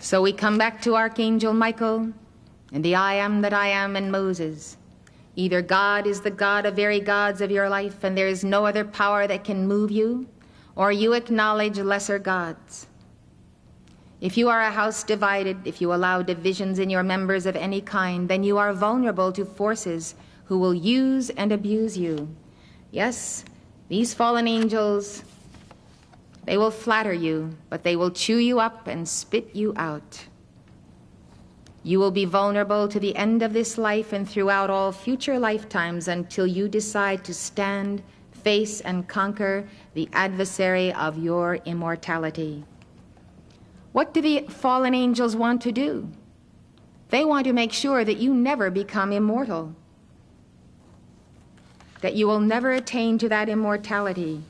So we come back to Archangel Michael and the I am that I am and Moses. Either God is the God of very gods of your life and there is no other power that can move you, or you acknowledge lesser gods. If you are a house divided, if you allow divisions in your members of any kind, then you are vulnerable to forces who will use and abuse you. Yes, these fallen angels, they will flatter you, but they will chew you up and spit you out. You will be vulnerable to the end of this life and throughout all future lifetimes until you decide to stand, face, and conquer the adversary of your immortality. What do the fallen angels want to do? They want to make sure that you never become immortal, that you will never attain to that immortality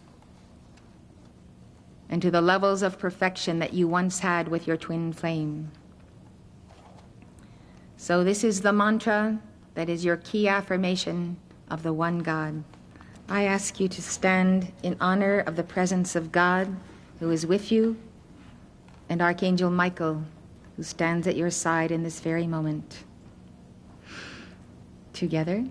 and to the levels of perfection that you once had with your twin flame. So this is the mantra that is your key affirmation of the one God. I ask you to stand in honor of the presence of God who is with you and Archangel Michael who stands at your side in this very moment. Together.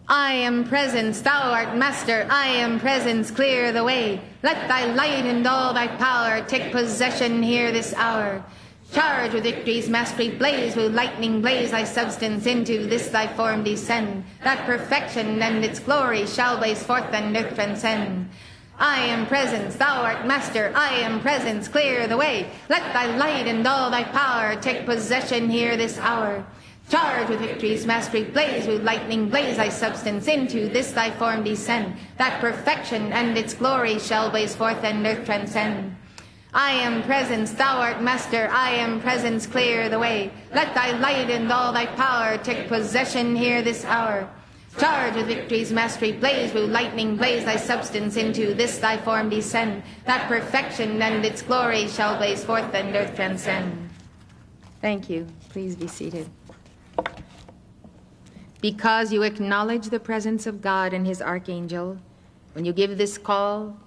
I am presence, thou art master, I am presence, clear the way. Let thy light and all thy power take possession here this hour. Charge with victory's mastery, blaze with lightning, blaze thy substance into this thy form descend. That perfection and its glory shall blaze forth and earth transcend. I am presence, thou art master, I am presence, clear the way. Let thy light and all thy power take possession here this hour. Charge with victory's mastery, blaze with lightning, blaze thy substance into this thy form descend. That perfection and its glory shall blaze forth and earth transcend. I am presence, thou art master, I am presence, clear the way. Let thy light and all thy power take possession here this hour. Charge with victory's mastery, blaze with lightning, blaze thy substance into this thy form descend. That perfection and its glory shall blaze forth and earth transcend. Thank you. Please be seated. Because you acknowledge the presence of God and his archangel, when you give this call,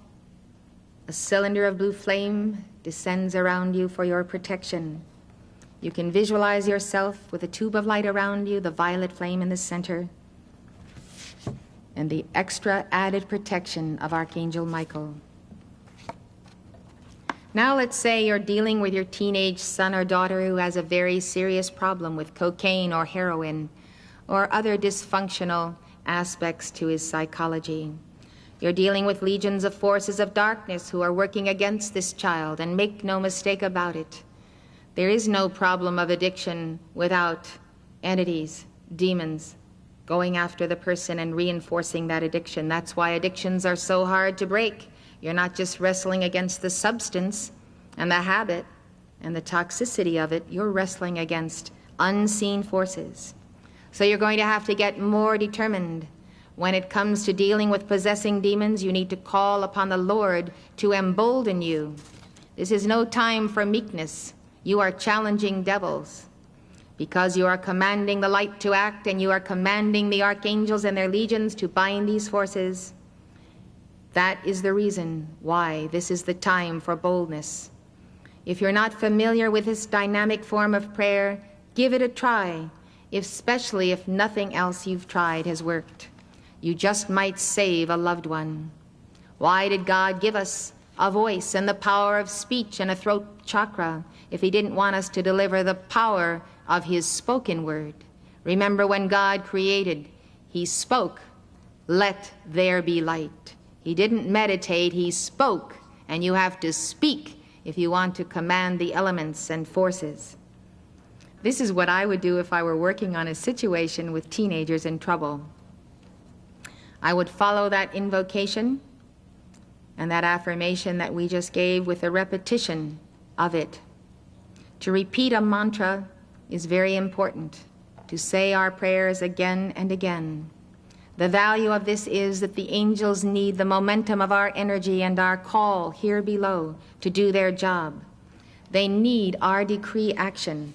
a cylinder of blue flame descends around you for your protection. You can visualize yourself with a tube of light around you, the violet flame in the center, and the extra added protection of Archangel Michael. Now let's say you're dealing with your teenage son or daughter who has a very serious problem with cocaine or heroin or other dysfunctional aspects to his psychology. You're dealing with legions of forces of darkness who are working against this child, and make no mistake about it. There is no problem of addiction without entities, demons, going after the person and reinforcing that addiction. That's why addictions are so hard to break. You're not just wrestling against the substance and the habit and the toxicity of it. You're wrestling against unseen forces. So you're going to have to get more determined. When it comes to dealing with possessing demons, you need to call upon the Lord to embolden you. This is no time for meekness. You are challenging devils because you are commanding the light to act and you are commanding the archangels and their legions to bind these forces. That is the reason why this is the time for boldness. If you're not familiar with this dynamic form of prayer, give it a try, especially if nothing else you've tried has worked. You just might save a loved one. Why did God give us a voice and the power of speech and a throat chakra if he didn't want us to deliver the power of his spoken word? Remember, when God created, he spoke, "Let there be light." He didn't meditate, he spoke, and you have to speak if you want to command the elements and forces. This is what I would do if I were working on a situation with teenagers in trouble. I would follow that invocation and that affirmation that we just gave with a repetition of it. To repeat a mantra is very important. To say our prayers again and again. The value of this is that the angels need the momentum of our energy and our call here below to do their job. They need our decree action.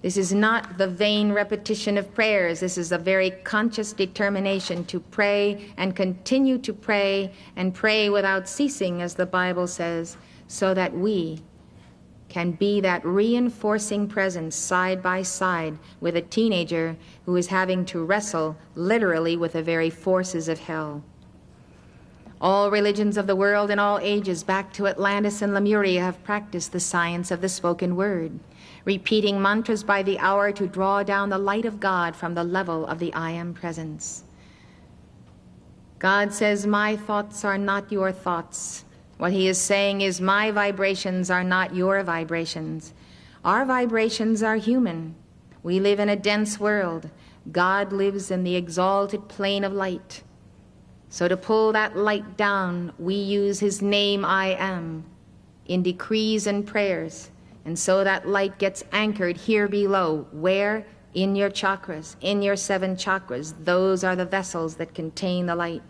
This is not the vain repetition of prayers. This is a very conscious determination to pray and continue to pray and pray without ceasing, as the Bible says, so that we can be that reinforcing presence side by side with a teenager who is having to wrestle literally with the very forces of hell. All religions of the world in all ages back to Atlantis and Lemuria have practiced the science of the spoken word, repeating mantras by the hour to draw down the light of God from the level of the I Am presence. God says, my thoughts are not your thoughts. What he is saying is, my vibrations are not your vibrations. Our vibrations are human. We live in a dense world. God lives in the exalted plane of light. So to pull that light down, we use his name, I Am, in decrees and prayers. And so that light gets anchored here below. Where? In your chakras, in your 7 chakras. Those are the vessels that contain the light.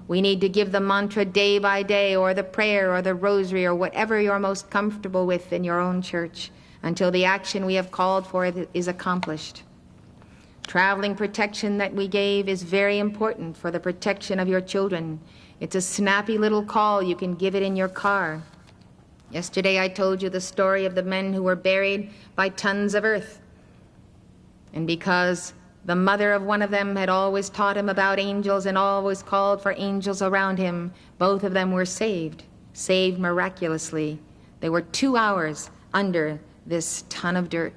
We need to give the mantra day by day, or the prayer, or the rosary, or whatever you're most comfortable with in your own church, until the action we have called for is accomplished. Traveling protection that we gave is very important for the protection of your children. It's a snappy little call. You can give it in your car. Yesterday I told you the story of the men who were buried by tons of earth. And because the mother of one of them had always taught him about angels and always called for angels around him, both of them were saved miraculously. They were 2 hours under this ton of dirt.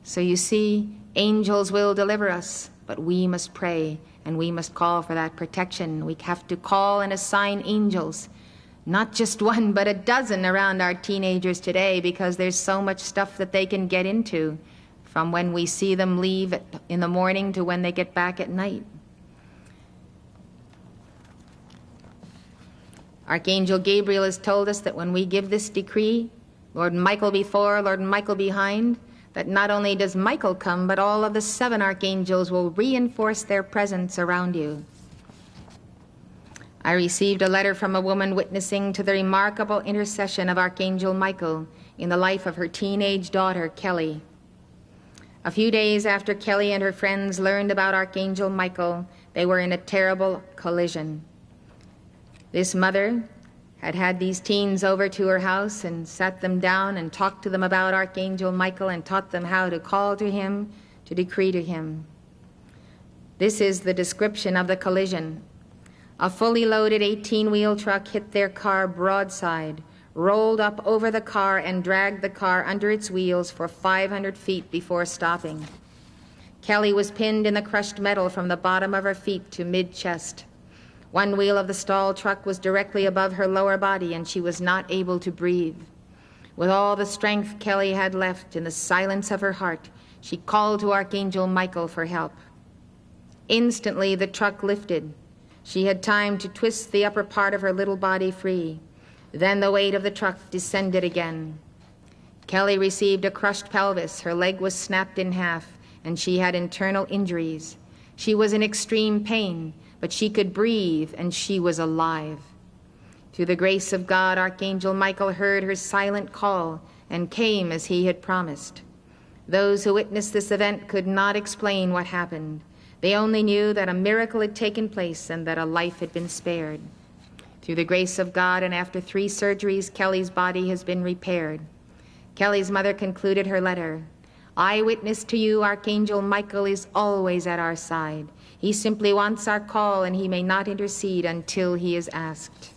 So you see, angels will deliver us, but we must pray and we must call for that protection. We have to call and assign angels, not just 1, but a dozen around our teenagers today, because there's so much stuff that they can get into, from when we see them leave in the morning to when they get back at night. Archangel Gabriel has told us that when we give this decree, Lord Michael before, Lord Michael behind, that not only does Michael come, but all of the 7 archangels will reinforce their presence around you. I received a letter from a woman witnessing to the remarkable intercession of Archangel Michael in the life of her teenage daughter, Kelly. A few days after Kelly and her friends learned about Archangel Michael, they were in a terrible collision. This mother had had these teens over to her house and sat them down and talked to them about Archangel Michael and taught them how to call to him, to decree to him. This is the description of the collision. A fully loaded 18-wheel truck hit their car broadside, rolled up over the car and dragged the car under its wheels for 500 feet before stopping. Kelly was pinned in the crushed metal from the bottom of her feet to mid-chest. One wheel of the stalled truck was directly above her lower body, and she was not able to breathe. With all the strength Kelly had left in the silence of her heart, she called to Archangel Michael for help. Instantly, the truck lifted. She had time to twist the upper part of her little body free. Then the weight of the truck descended again. Kelly received a crushed pelvis. Her leg was snapped in half, and she had internal injuries. She was in extreme pain, but she could breathe, and she was alive. Through the grace of God, Archangel Michael heard her silent call and came as he had promised. Those who witnessed this event could not explain what happened. They only knew that a miracle had taken place and that a life had been spared. Through the grace of God, and after 3 surgeries, Kelly's body has been repaired. Kelly's mother concluded her letter. I witness to you, Archangel Michael is always at our side. He simply wants our call, and he may not intercede until he is asked.